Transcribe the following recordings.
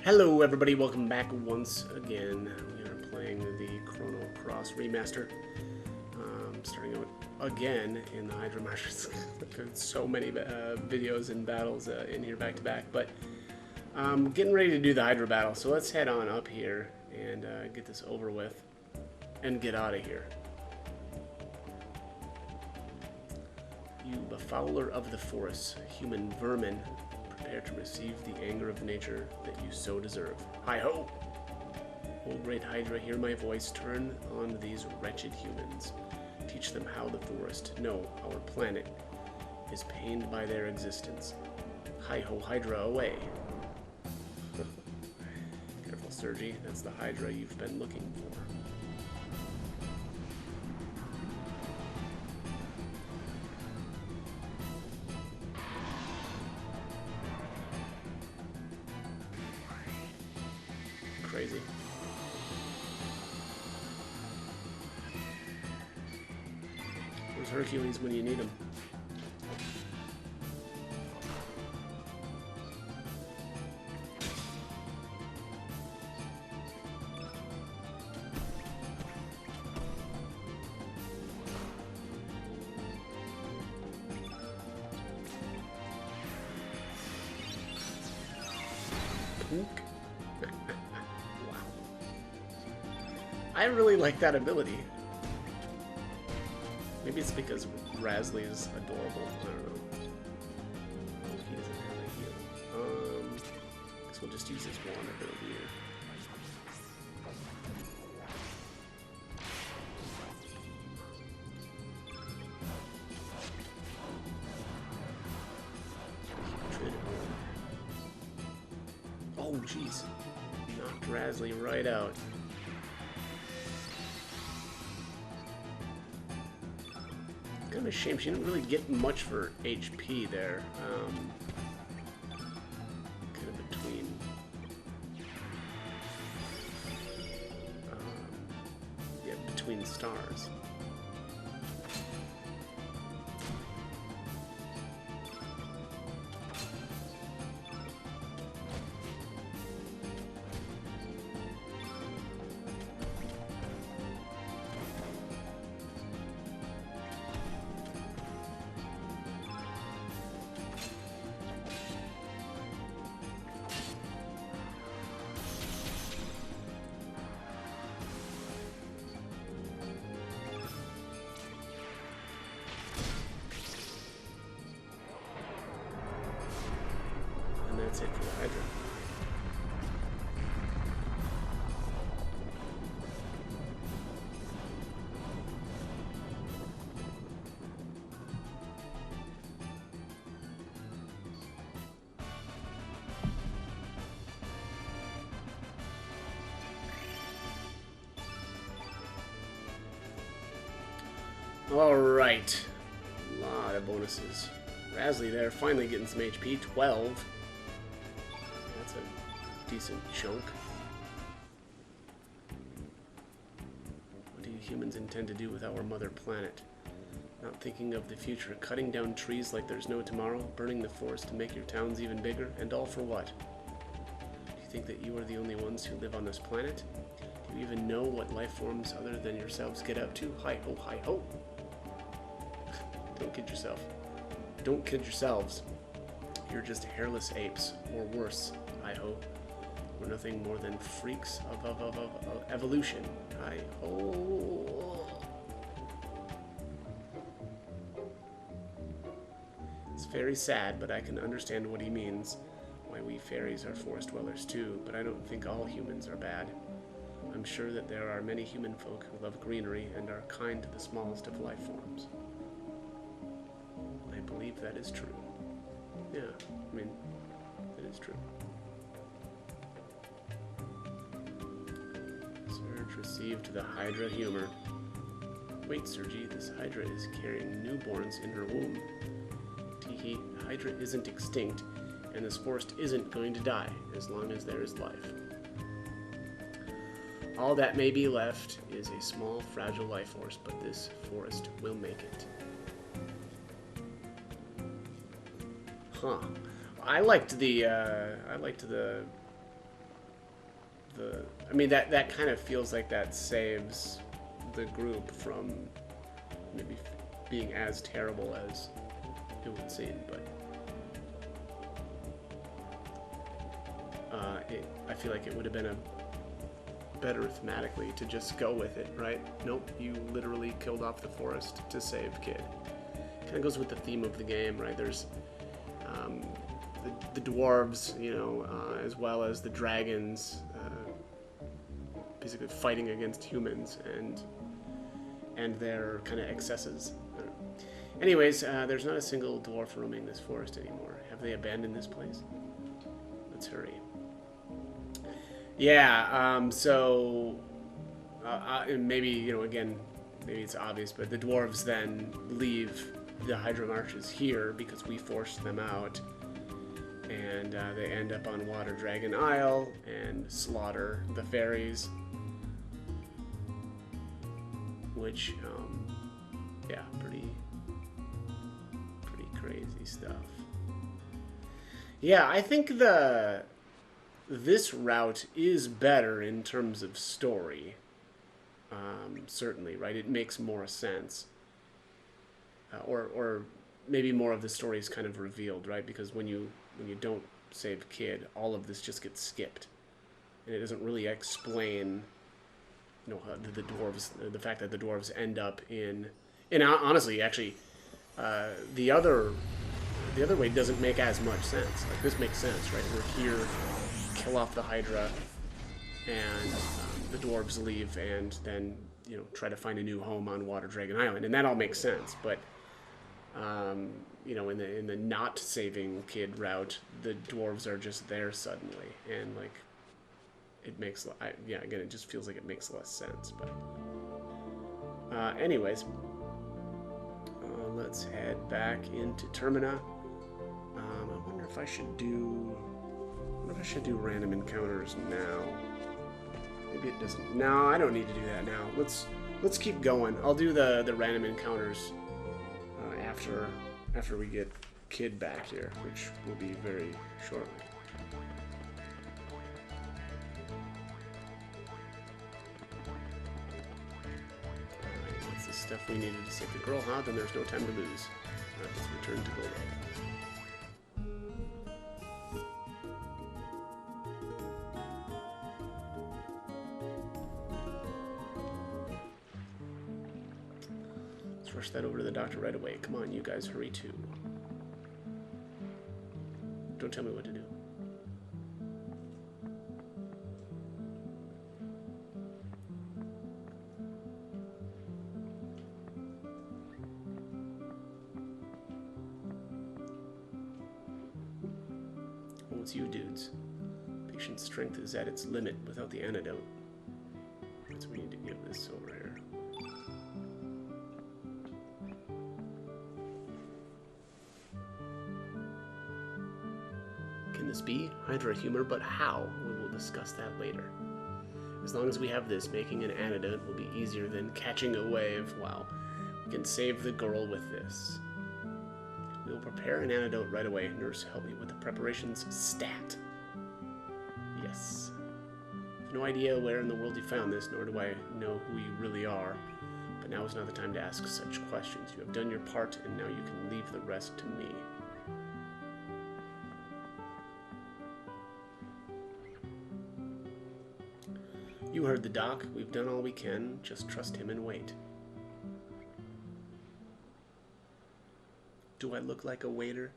Hello everybody, welcome back once again. We are playing the Chrono Cross Remaster. Starting out again in the Hydra matches. So many videos and battles in here back to back, but getting ready to do the Hydra battle, so let's head on up here and get this over with and get out of here. You befouler of the forests, human vermin, prepare to receive the anger of nature that you so deserve. Hi-ho! O great Hydra, hear my voice. Turn on these wretched humans. Teach them how the forest, no, our planet, is pained by their existence. Hi-ho, Hydra, away! Careful, Sergi. That's the Hydra you've been looking for. Crazy. Where's Hercules when you need him? Punk. I really like that ability. Maybe it's because Razzly is adorable. I don't know. Oh, he doesn't have a heal. Guess we'll just use this wand ability here. Oh, jeez. Knocked Razzly right out. Kind of a shame. She didn't really get much for HP there. Kind of between. Yeah, between stars. That's it for the Hydra. Alright. A lot of bonuses. Razzly there, finally getting some HP. 12. That's a decent chunk. What do you humans intend to do with our mother planet? Not thinking of the future, cutting down trees like there's no tomorrow, burning the forest to make your towns even bigger, and all for what? Do you think that you are the only ones who live on this planet? Do you even know what life forms other than yourselves get up to? Hi-ho, hi-ho! Don't kid yourself. Don't kid yourselves. You're just hairless apes, or worse, hi-ho. We're nothing more than freaks of evolution. Hi-ho. It's very sad, but I can understand what he means. Why we fairies are forest dwellers too, but I don't think all humans are bad. I'm sure that there are many human folk who love greenery and are kind to the smallest of life forms. I believe that is true. Yeah, I mean, that is true. Surge received the Hydra humor. Wait, Sergi, this Hydra is carrying newborns in her womb. Teehee, Hydra isn't extinct, and this forest isn't going to die as long as there is life. All that may be left is a small, fragile life force, but this forest will make it. Huh. I liked the the... I mean, that kind of feels like that saves the group from maybe being as terrible as it would seem, but I feel like it would have been a better thematically to just go with it, right? Nope, you literally killed off the forest to save Kid. Kind of goes with the theme of the game, right? There's the dwarves, you know, as well as the dragons, basically fighting against humans and their kind of excesses. Anyways, there's not a single dwarf roaming this forest anymore. Have they abandoned this place? Let's hurry. Yeah, so maybe, you know, again, maybe it's obvious, but the dwarves then leave the Hydra marshes here because we forced them out, and they end up on Water Dragon Isle and slaughter the fairies, which, yeah, pretty crazy stuff. Yeah, I think this route is better in terms of story. Certainly, right? It makes more sense. Or maybe more of the story is kind of revealed, right? Because when you don't save Kid, all of this just gets skipped, and it doesn't really explain, you know, the dwarves, the fact that the dwarves end up in. And honestly, actually, the other way doesn't make as much sense. Like, this makes sense, right? We're here, kill off the Hydra, and the dwarves leave, and then, you know, try to find a new home on Water Dragon Island, and that all makes sense. But you know, in the not saving Kid route, the dwarves are just there suddenly, and like, it makes, yeah, again, it just feels like it makes less sense. But anyways, let's head back into Termina. I wonder if I should do random encounters now. Maybe it doesn't. No, I don't need to do that now. Let's keep going. I'll do the random encounters after we get Kid back here, which will be very shortly. Alright, that's the stuff we needed to save the girl, huh? Then there's no time to lose. Alright, let's return to Gold. Rush that over to the doctor right away. Come on, you guys, hurry too. Don't tell me what to do. Oh, it's you dudes. Patient's strength is at its limit without the antidote. So we need to give this over here. Can this be Hydra humor? But how? We will discuss that later. As long as we have this, making an antidote will be easier than catching a wave. Wow. We can save the girl with this. We will prepare an antidote right away. Nurse, help me with the preparations. Stat. Yes. I have no idea where in the world you found this, nor do I know who you really are. But now is not the time to ask such questions. You have done your part, and now you can leave the rest to me. You heard the doc. We've done all we can. Just trust him and wait. Do I look like a waiter?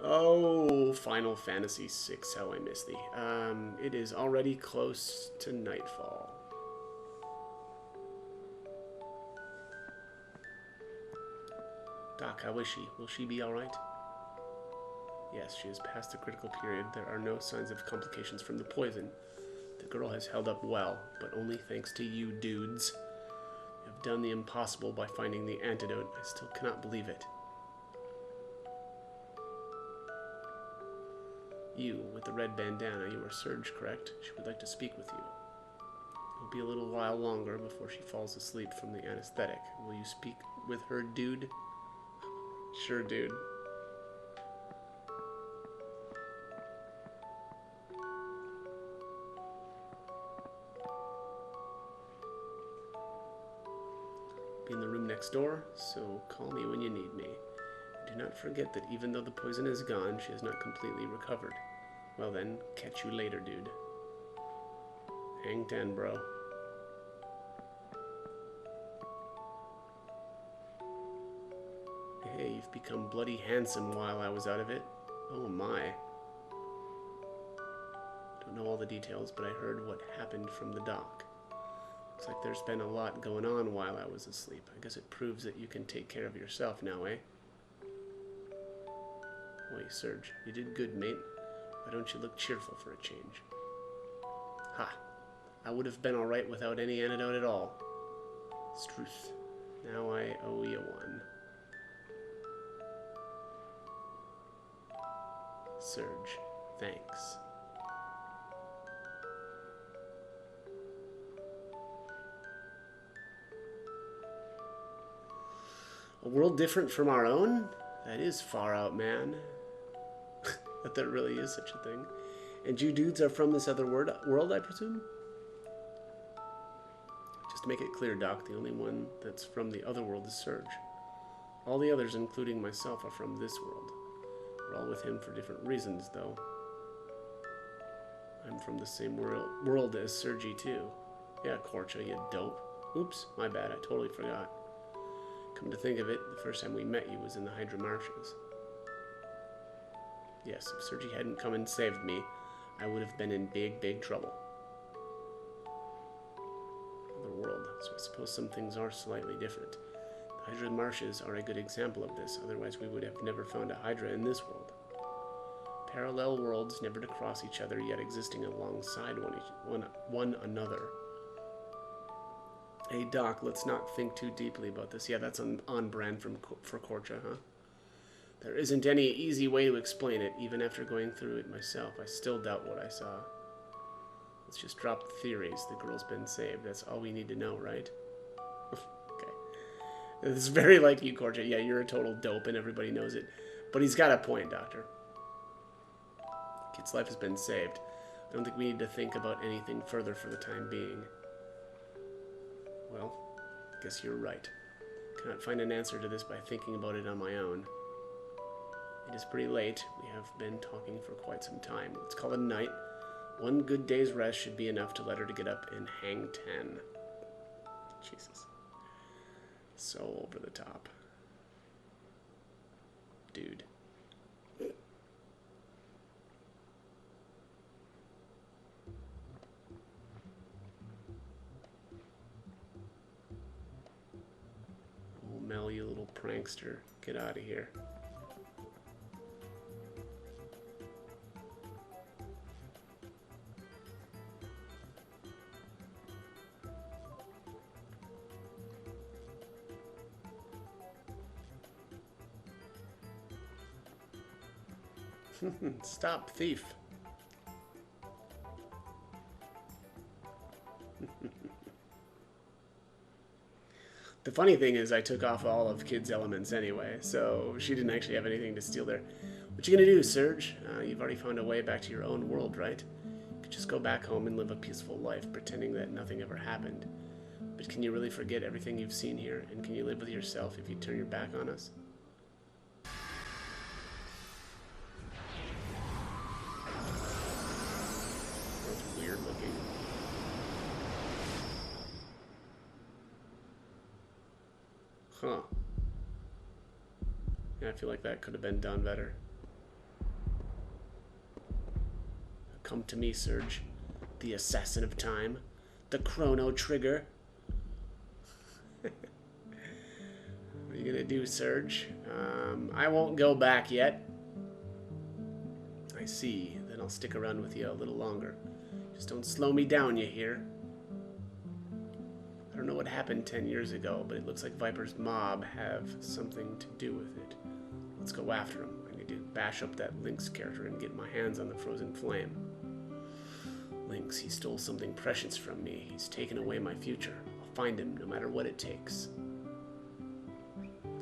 Oh, Final Fantasy VI. How I miss thee. It is already close to nightfall. Doc, how is she? Will she be alright? Yes, she has passed the critical period. There are no signs of complications from the poison. The girl has held up well, but only thanks to you dudes. You have done the impossible by finding the antidote. I still cannot believe it. You, with the red bandana, you are Surge, correct? She would like to speak with you. It will be a little while longer before she falls asleep from the anesthetic. Will you speak with her, dude? Sure, dude. be in the room next door, so call me when you need me. And do not forget that even though the poison is gone, she has not completely recovered. Well then, catch you later, dude. Hang 10, bro. Hey, you've become bloody handsome while I was out of it. Oh my. Don't know all the details, but I heard what happened from the dock. Looks like there's been a lot going on while I was asleep. I guess it proves that you can take care of yourself now, eh? Wait, Serge, you did good, mate. Why don't you look cheerful for a change? Ha! I would have been alright without any antidote at all. Struth. Now I owe you one. Serge, thanks. A world different from our own? That is far out, man. That there really is such a thing. And you dudes are from this other world, I presume? Just to make it clear, Doc, the only one that's from the other world is Serge. All the others, including myself, are from this world. We're all with him for different reasons, though. I'm from the same world as Sergi, too. Yeah, Korcha, you dope. Oops, my bad, I totally forgot. Come to think of it, the first time we met you was in the Hydra marshes. Yes, if Sergi hadn't come and saved me, I would have been in big, big trouble. Other world, so I suppose some things are slightly different. The Hydra marshes are a good example of this, otherwise we would have never found a Hydra in this world. Parallel worlds never to cross each other, yet existing alongside one another. Hey Doc, let's not think too deeply about this. Yeah, that's on brand for Korcha, huh? There isn't any easy way to explain it. Even after going through it myself, I still doubt what I saw. Let's just drop the theories. The girl's been saved. That's all we need to know, right? Okay. This is very like you, Korcha. Yeah, you're a total dope and everybody knows it. But he's got a point, Doctor. Kid's life has been saved. I don't think we need to think about anything further for the time being. Well, I guess you're right. Cannot find an answer to this by thinking about it on my own. It is pretty late. We have been talking for quite some time. Let's call it a night. One good day's rest should be enough to let her to get up and hang 10. Jesus. So over the top. Dude. Oh, Mel, you little prankster. Get out of here. Stop, thief. The funny thing is I took off all of Kid's elements anyway, so she didn't actually have anything to steal there. What you gonna do, Serge? You've already found a way back to your own world, right? You could just go back home and live a peaceful life, pretending that nothing ever happened. But can you really forget everything you've seen here? And can you live with yourself if you turn your back on us? Huh. Yeah, I feel like that could have been done better. Come to me, Serge. The assassin of time. The chrono trigger. What are you gonna do, Serge? I won't go back yet. I see. Then I'll stick around with you a little longer. Just don't slow me down, you hear? I don't know what happened 10 years ago, but it looks like Viper's mob have something to do with it. Let's go after him. I need to bash up that Lynx character and get my hands on the frozen flame. Lynx, he stole something precious from me. He's taken away my future. I'll find him no matter what it takes.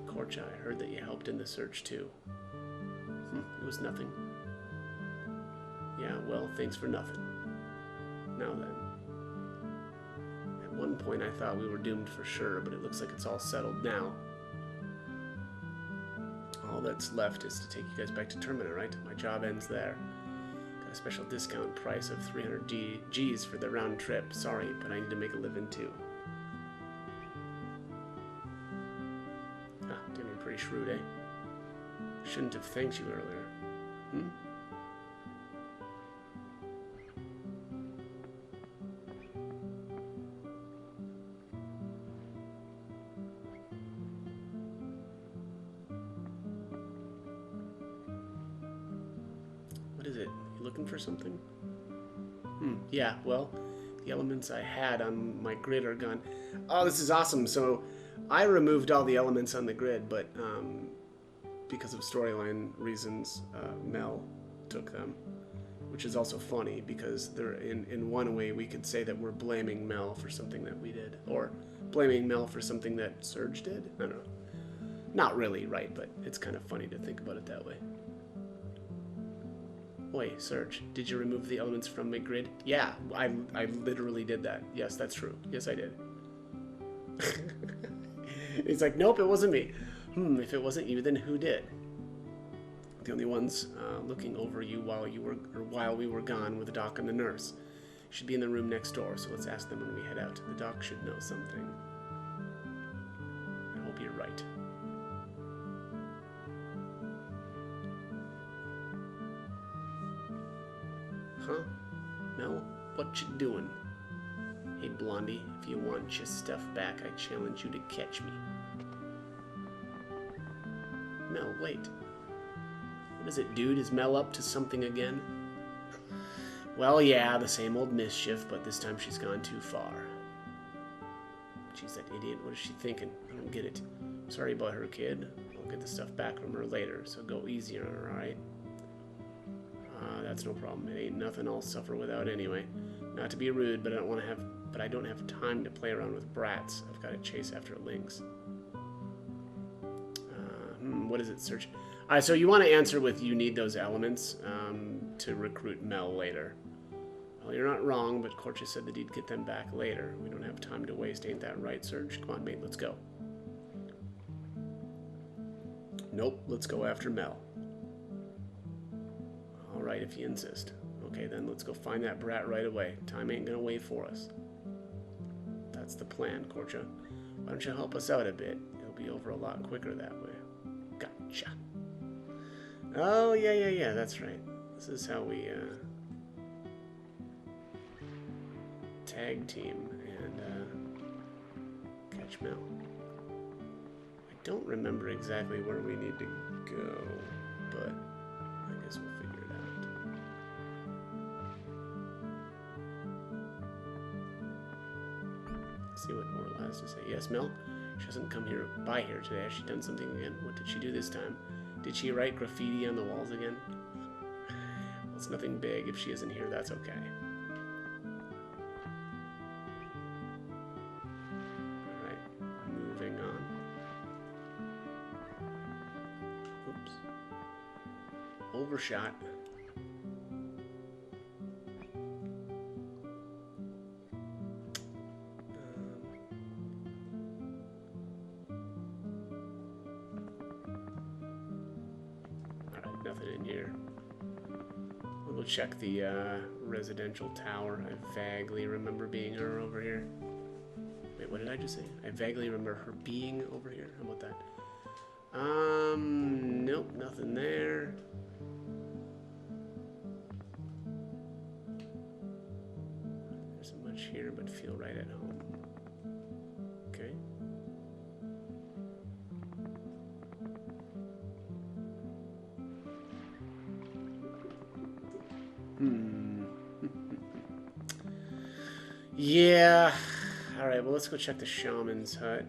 Korcha, I heard that you helped in the search too. It was nothing. Yeah, well, thanks for nothing. Now then. one point I thought we were doomed for sure, but it looks like it's all settled now. All that's left is to take you guys back to Termina, right? My job ends there. Got a special discount price of 300 Gs for the round trip. Sorry, but I need to make a living too. Ah, damn, you're pretty shrewd, eh? Shouldn't have thanked you earlier. Hmm? What is it? You looking for something? Yeah, well, the elements I had on my grid are gone. Oh, this is awesome. So I removed all the elements on the grid, but because of storyline reasons, Mel took them, which is also funny because they're in one way we could say that we're blaming Mel for something that we did, or blaming Mel for something that Surge did. I don't know. Not really, right? But it's kind of funny to think about it that way. Wait, Surge, did you remove the elements from my grid? Yeah, I literally did that. Yes, that's true. Yes, I did. He's like, nope, it wasn't me. If it wasn't you, then who did? The only ones looking over you while we were gone were the doc and the nurse. Should be in the room next door, so let's ask them when we head out. The doc should know something. I hope you're right. Huh? Mel, what you doing? Hey, Blondie, if you want your stuff back, I challenge you to catch me. Mel, wait. What is it, dude? Is Mel up to something again? Well, yeah, the same old mischief, but this time she's gone too far. She's that idiot. What is she thinking? I don't get it. Sorry about her, kid. I'll get the stuff back from her later, so go easy on her, alright? That's no problem. It ain't nothing I'll suffer without anyway. Not to be rude, but I don't have time to play around with brats. I've got to chase after lynx. What is it, Search? Alright, so you want to answer with you need those elements to recruit Mel later. Well, you're not wrong, but Korcha said that he'd get them back later. We don't have time to waste, ain't that right, Serge? Come on, mate, let's go. Nope, let's go after Mel. Alright, if you insist. Okay, then let's go find that brat right away. Time ain't gonna wait for us. That's the plan, Korcha. Why don't you help us out a bit? It'll be over a lot quicker that way. Gotcha. Oh, yeah, that's right. This is how we, tag team and, catch Mel. I don't remember exactly where we need to go, but I guess we'll figure it out. Let's see what Orla has to say. Yes, Mel? She hasn't come by here today. Has she done something again? What did she do this time? Did she write graffiti on the walls again? Well, it's nothing big. If she isn't here, that's okay. Alright, moving on. Oops. Overshot. Nothing in here. We'll go check the residential tower. I vaguely remember being her over here. Wait, what did I just say? I vaguely remember her being over here. How about that? Nope, nothing there. There isn't much here, but feel right at home. Okay. Yeah. Alright, well, let's go check the shaman's hut.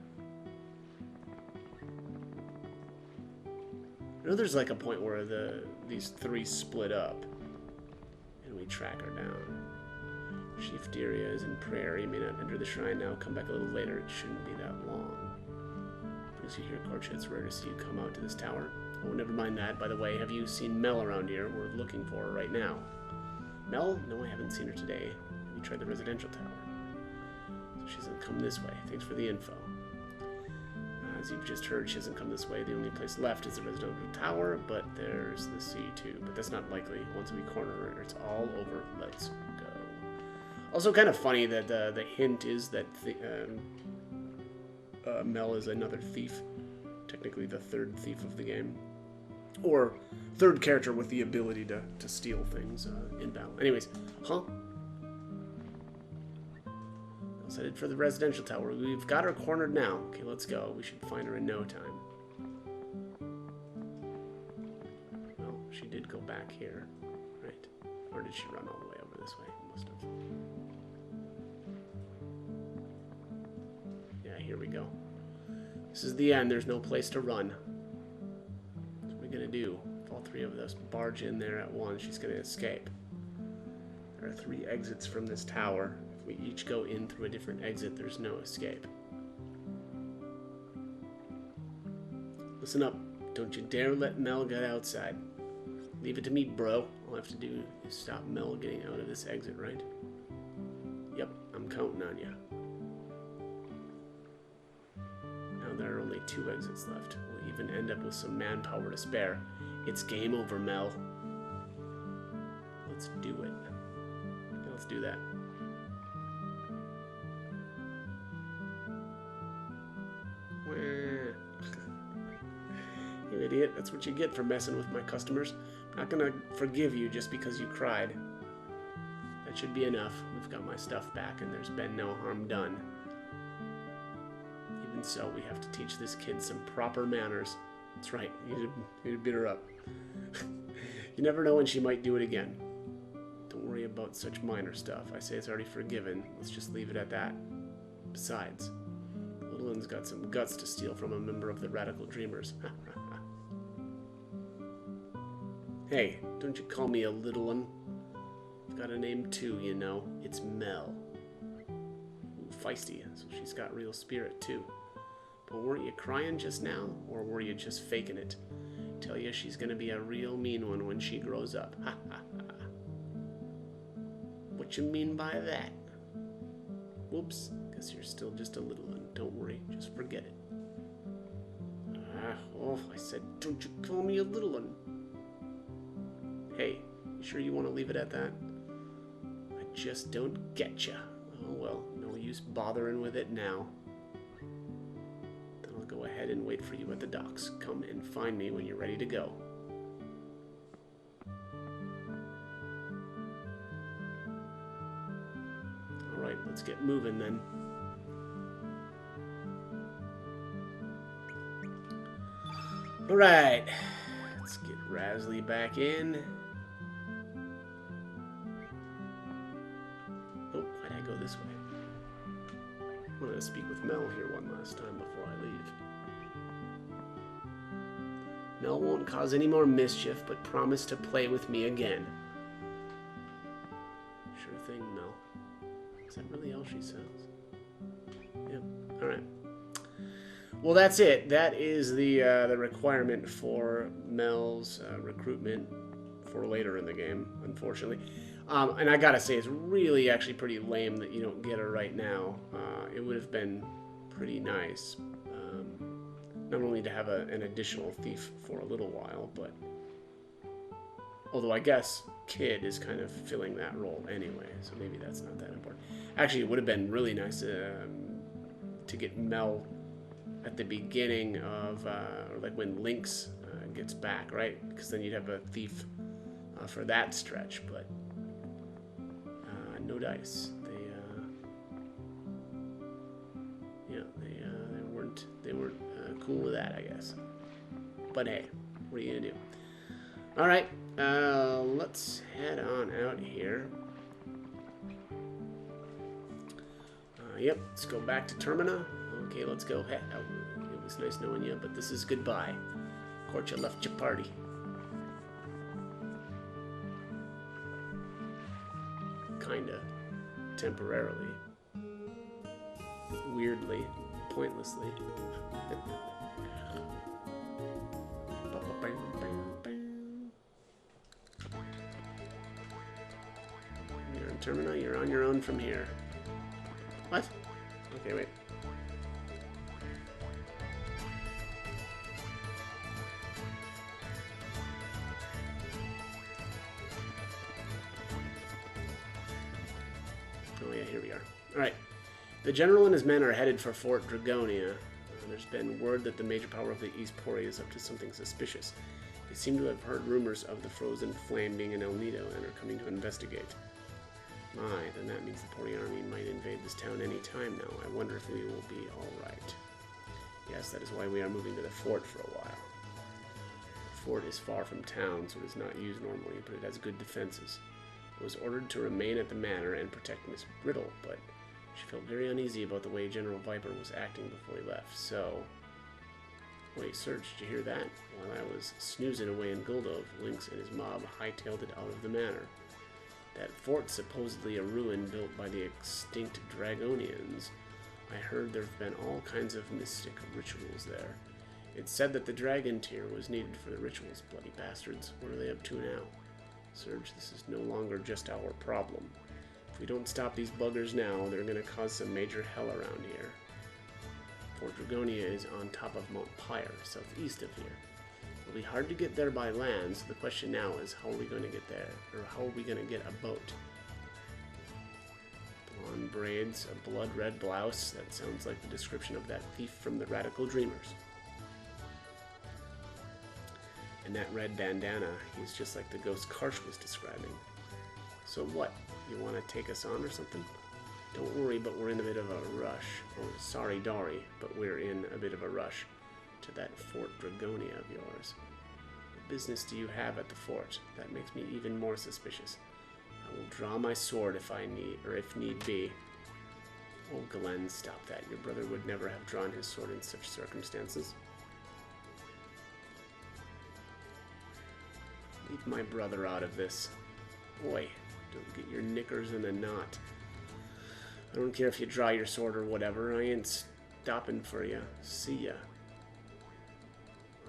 I know there's like a point where these three split up and we track her down. Chief Diria is in prayer. You may not enter the shrine now. Come back a little later. It shouldn't be that long. As you hear Korcha, it's rare to see you come out to this tower. Oh, never mind that. By the way, have you seen Mel around here? We're looking for her right now. Mel? No, I haven't seen her today. Have you tried the residential tower? There's she doesn't come this way. Thanks for the info. As you've just heard, she hasn't come this way. The only place left is the residential tower, but there's the sea too. But that's not likely. Once we corner her, it's all over. Let's go. Also, kind of funny that the hint is that Mel is another thief. Technically the third thief of the game. Or third character with the ability to steal things in battle. Anyways, huh? Headed for the residential tower. We've got her cornered now. Okay, let's go. We should find her in no time. Well, she did go back here, right? Or did she run all the way over this way? Must have. Yeah, here we go. This is the end. There's no place to run. What are we gonna do? If all three of us barge in there at once, she's gonna escape. There are 3 exits from this tower. We each go in through a different exit. There's no escape. Listen up. Don't you dare let Mel get outside. Leave it to me, bro. All I have to do is stop Mel getting out of this exit, right? Yep, I'm counting on you. Now there are only 2 exits left. We'll even end up with some manpower to spare. It's game over, Mel. Let's do it. Let's do that. You idiot. That's what you get for messing with my customers. I'm not gonna forgive you just because you cried. That should be enough. We've got my stuff back and there's been no harm done. Even so, we have to teach this kid some proper manners. That's right. You need to beat her up. You never know when she might do it again. Don't worry about such minor stuff. I say it's already forgiven. Let's just leave it at that. Besides, little one's got some guts to steal from a member of the Radical Dreamers. Hey, don't you call me a little one. I've got a name too, you know. It's Mel. Ooh, feisty, so she's got real spirit too. But weren't you crying just now, or were you just faking it? Tell you she's gonna be a real mean one when she grows up. Ha ha ha. What you mean by that? Whoops, guess you're still just a little one. Don't worry, just forget it. Oh, I said, don't you call me a little one. Hey, you sure you want to leave it at that? I just don't get ya. Oh well, no use bothering with it now. Then I'll go ahead and wait for you at the docks. Come and find me when you're ready to go. Alright, let's get moving then. Alright, let's get Razzly back in. Oh, why'd I go this way? I'm going to speak with Mel here one last time before I leave. Mel won't cause any more mischief, but promise to play with me again. Sure thing, Mel. Is that really all she says? Yep, alright. Well, that's it. That is the requirement for Mel's recruitment for later in the game, unfortunately. And I gotta say, it's really actually pretty lame that you don't get her right now. It would have been pretty nice, not only to have an additional thief for a little while, but although I guess Kid is kind of filling that role anyway, so maybe that's not that important. Actually, it would have been really nice to get Mel at the beginning of, or like when Lynx gets back, right? Because then you'd have a thief for that stretch, but no dice. They weren't cool with that, I guess. But hey, what are you gonna do? All right, let's head on out here. Yep, let's go back to Termina. Okay, let's go. Hey, it was nice knowing you, but this is goodbye. Court, you left your party. Kinda. Temporarily. Weirdly. Pointlessly. You're in Termina, you're on your own from here. What? Okay, wait. Oh yeah, here we are. Alright. The general and his men are headed for Fort Dragonia. There's been word that the major power of the East Pori is up to something suspicious. They seem to have heard rumors of the Frozen Flame being in El Nido and are coming to investigate. My, then that means the Pori army might invade this town any time now. I wonder if we will be alright. Yes, that is why we are moving to the fort for a while. The fort is far from town, so it is not used normally, but it has good defenses. I was ordered to remain at the manor and protect Miss Brittle, but she felt very uneasy about the way General Viper was acting before he left, so... Wait, Serge, did you hear that? While I was snoozing away in Guldov, Lynx and his mob hightailed it out of the manor. That fort's supposedly a ruin built by the extinct Dragonians. I heard there have been all kinds of mystic rituals there. It's said that the dragon tear was needed for the rituals, bloody bastards. What are they up to now? Serge, this is no longer just our problem. If we don't stop these buggers now, they're going to cause some major hell around here. Fort Dragonia is on top of Mount Pyre, southeast of here. It'll be hard to get there by land, so the question now is how are we going to get there? Or how are we going to get a boat? Blonde braids, a blood-red blouse. That sounds like the description of that thief from the Radical Dreamers. And that red bandana, he's just like the ghost Karsh was describing. So what? You want to take us on or something? Don't worry, but we're in a bit of a rush. Oh, sorry, Dari, but we're in a bit of a rush to that Fort Dragonia of yours. What business do you have at the fort? That makes me even more suspicious. I will draw my sword if I need, or if need be. Oh, Glenn, stop that. Your brother would never have drawn his sword in such circumstances. Leave my brother out of this. Boy, don't get your knickers in a knot. I don't care if you draw your sword or whatever. I ain't stopping for you. See ya.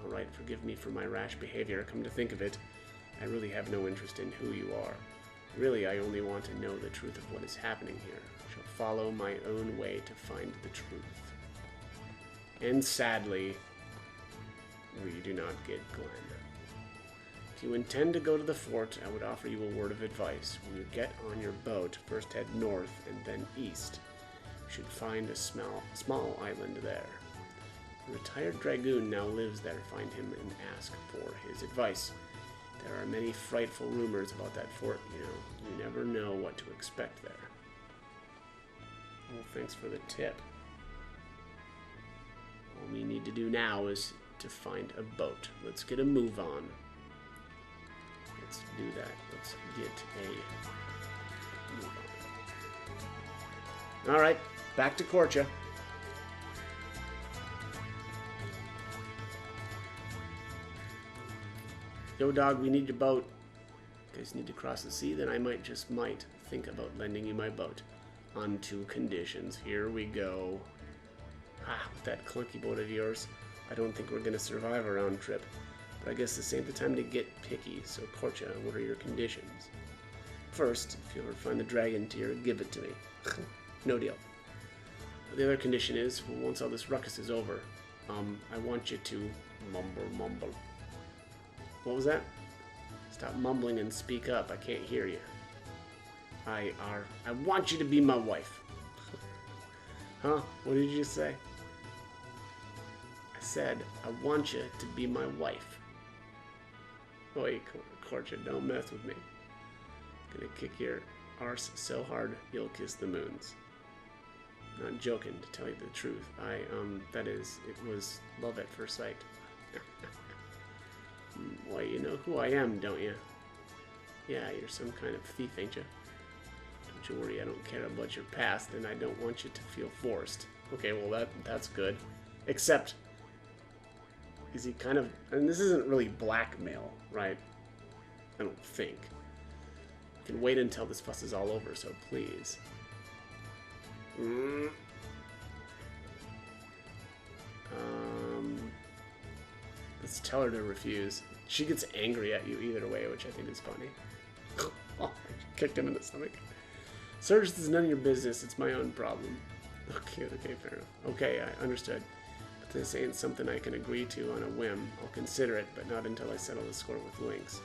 Alright, forgive me for my rash behavior. Come to think of it, I really have no interest in who you are. Really, I only want to know the truth of what is happening here. I shall follow my own way to find the truth. And sadly, we do not get Glenn. If you intend to go to the fort, I would offer you a word of advice. When you get on your boat, first head north and then east. You should find a small island there. A retired dragoon now lives there. Find him and ask for his advice. There are many frightful rumors about that fort, you know. You never know what to expect there. Well, thanks for the tip. All we need to do now is to find a boat. Let's get a move on. Let's do that. Let's get a move on. Alright, back to Korcha. Yo, dog, we need your boat. You guys need to cross the sea, then I might think about lending you my boat. On two conditions. Here we go. Ah, with that clunky boat of yours, I don't think we're going to survive a round trip. But I guess this ain't the time to get picky, so Korcha, what are your conditions? First, if you ever find the dragon tear, give it to me. No deal. But the other condition is, well, once all this ruckus is over, I want you to mumble. What was that? Stop mumbling and speak up. I can't hear you. I want you to be my wife. Huh? What did you just say? I said, I want you to be my wife. Oi, Korcha, don't mess with me. I'm gonna kick your arse so hard, you'll kiss the moons. Not joking, to tell you the truth. It was love at first sight. Why, you know who I am, don't you? Yeah, you're some kind of thief, ain't you? Don't you worry, I don't care about your past, and I don't want you to feel forced. Okay, well that's good. Except, is he kind of... And this isn't really blackmail, right? I don't think. You can wait until this fuss is all over, so please. Let's tell her to refuse. She gets angry at you either way, which I think is funny. Oh, I kicked him in the stomach. Serge, this is none of your business. It's my own problem. Okay, okay, fair enough. Okay, I understood. But this ain't something I can agree to on a whim. I'll consider it, but not until I settle the score with Lynx.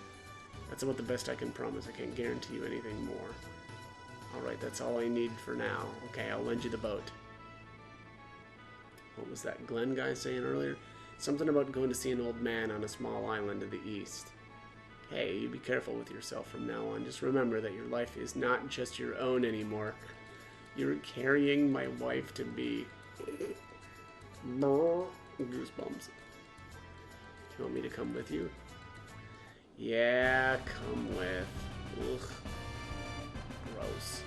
That's about the best I can promise. I can't guarantee you anything more. Alright, that's all I need for now. Okay, I'll lend you the boat. What was that Glenn guy saying earlier? Something about going to see an old man on a small island to the east. Hey, you be careful with yourself from now on. Just remember that your life is not just your own anymore. You're carrying my wife to be. Goosebumps. You want me to come with you? Yeah, come with. Ugh. Gross.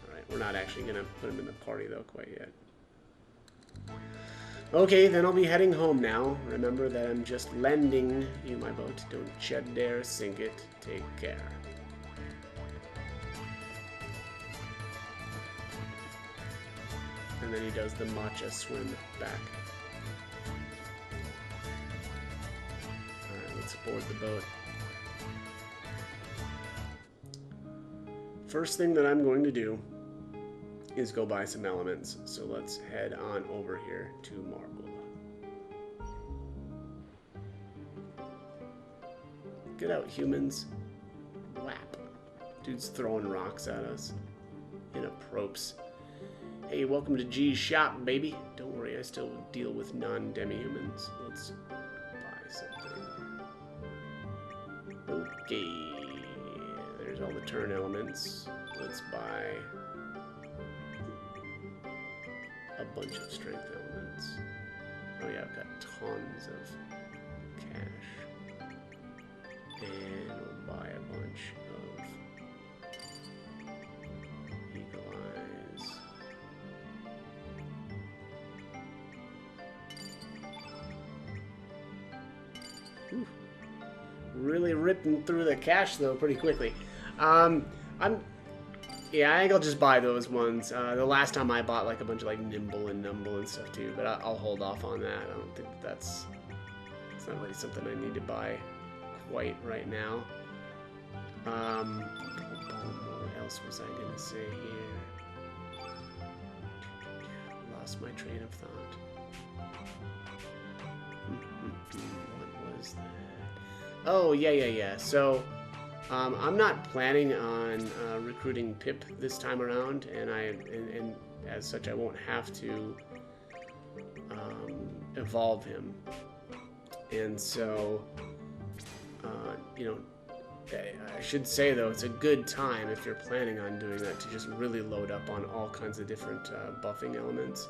Alright, we're not actually gonna put him in the party though quite yet. Okay, then I'll be heading home now. Remember that I'm just lending you my boat. Don't you dare sink it. Take care. And then he does the matcha swim back. Alright, let's board the boat. First thing that I'm going to do is go buy some elements. So let's head on over here to Marble. Get out, humans. Whap. Dude's throwing rocks at us. Inappropriate. Hey, welcome to G's shop, baby. Don't worry, I still deal with non-demi-humans. Let's buy something. Okay. There's all the turn elements. Let's buy a bunch of strength elements. Oh yeah, I've got tons of cash. And we'll buy a bunch of eagle eyes. Whew. Really ripping through the cash though pretty quickly. Yeah, I think I'll just buy those ones. The last time I bought like a bunch of like Nimble and Numble and stuff too, but I'll hold off on that. I don't think it's not really something I need to buy quite right now. What else was I gonna say here? Lost my train of thought. What was that? Oh, yeah. So, I'm not planning on recruiting Pip this time around, and as such, I won't have to evolve him. And so, you know, I should say though, it's a good time if you're planning on doing that to just really load up on all kinds of different buffing elements,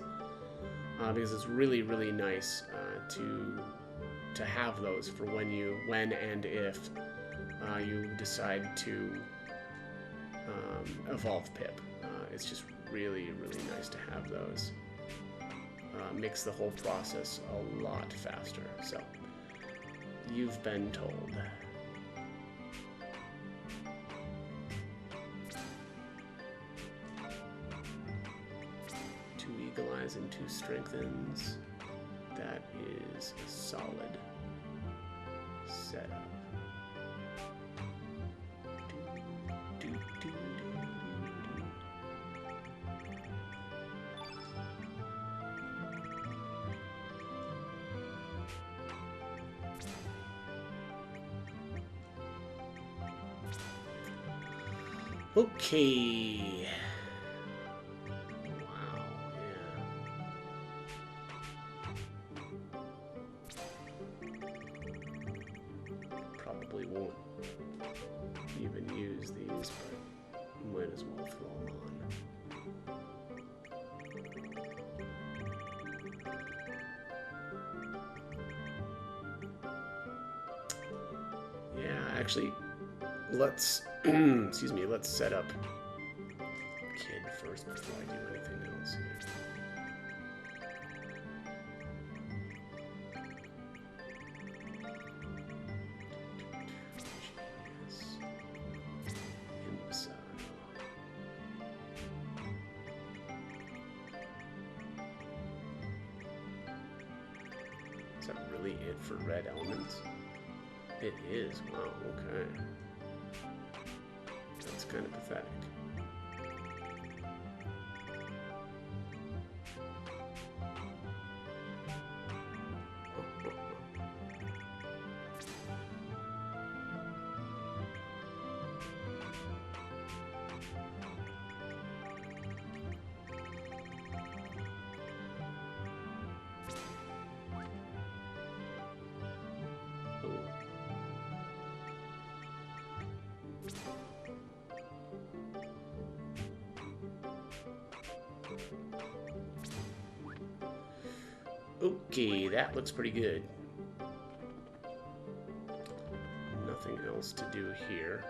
because it's really, really nice to have those for when and if you decide to evolve Pip. It's just really, really nice to have those. Makes the whole process a lot faster. So, you've been told. 2 eagle eyes and 2 strengthens. That is a solid setup. Okay. Wow, yeah. Probably won't even use these, but might as well throw them on. Yeah, actually, let's excuse me, let's set up Kid first before I do anything else here. Genius. Is that really it for red elements? It is. Wow, okay. That's kind of pathetic. Okay, that looks pretty good. Nothing else to do here.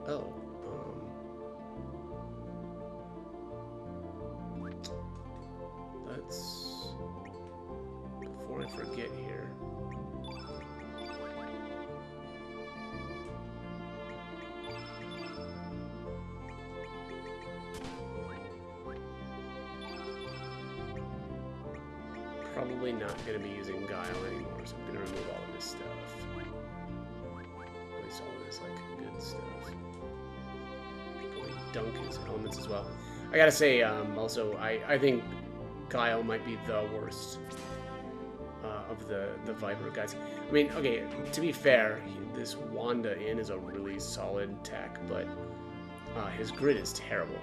Oh, let's, before I forget here, probably not going to be using Guile anymore, so I'm going to remove all of this stuff. At least all of this, like, good stuff. Probably dunk his elements as well. I gotta say, also, I think Guile might be the worst of the Viper guys. I mean, okay, to be fair, this Wanda in is a really solid tech, but his grid is terrible.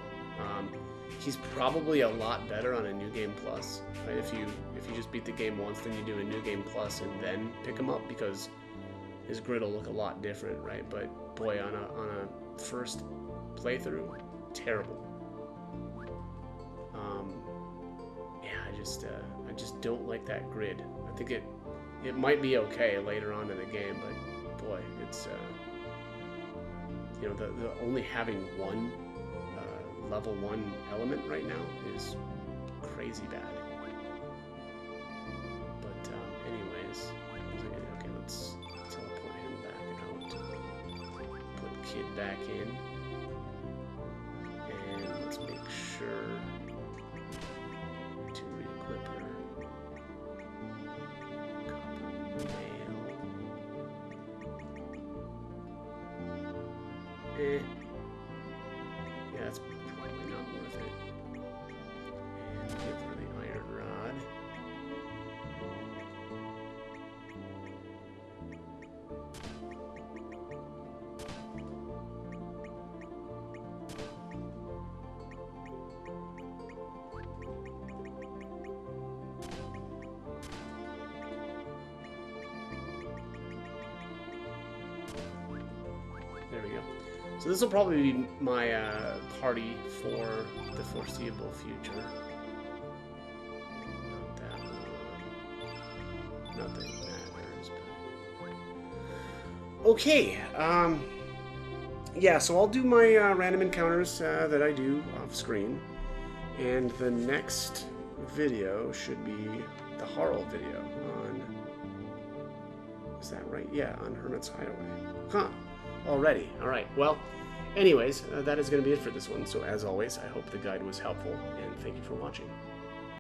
He's probably a lot better on a New Game Plus. Right? If you just beat the game once, then you do a New Game Plus and then pick him up, because his grid will look a lot different, right? But boy, on a first playthrough, terrible. Yeah, I just don't like that grid. I think it might be okay later on in the game, but boy, it's you know, the only having one level 1 element right now is crazy bad. But anyways, okay, let's teleport him back out. Put Kid back in, and let's make sure to re-equip her. Copper mail. Yeah, that's probably not worth it. And give her the iron rod. There we go. So this will probably be my party for the foreseeable future. Not that one. Not that it matters, but... Okay, yeah, so I'll do my random encounters that I do off screen. And the next video should be the Harl video on... Is that right? Yeah, on Hermit's Hideaway. Huh. Already. Alright, well, anyways, that is going to be it for this one. So as always, I hope the guide was helpful, and thank you for watching.